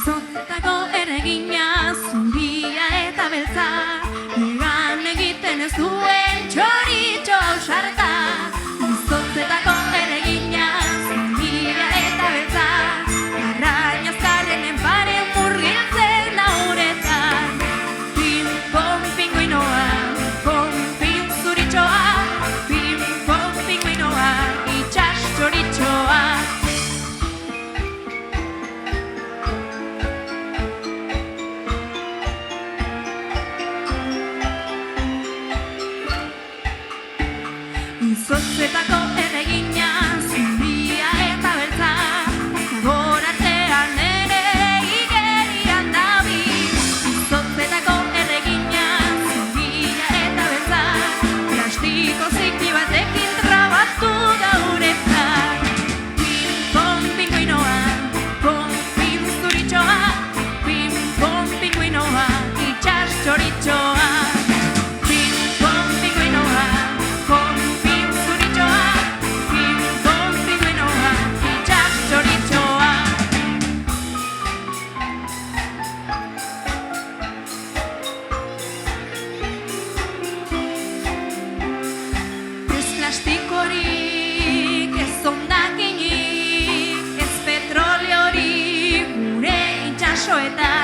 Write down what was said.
Zotzetako erregina, zumbia eta beltza, nigan egiten ez duen txoritxo ausarta. Zotzetako erregina, zumbia eta beltza, arrain azkarrenen pare murgiltzen nauretan. Pim-pom pinguinoa, pom-pim zuritxoa, pim-pom pinguinoa, itxas txoritxoa. Zotzetako erregina, zumbia eta beltza, goratean ere igerian dabi. Zotzetako erregina, zumbia eta beltza, plastiko ziki batekin trabatu da uretan. Pim-pom pinguinoa, pom-pim zuritxoa, pim-pom pinguinoa, itxas txoritxoa. Plastikorik, ez hondakinik, ez petroliorik, gure itxasoetan.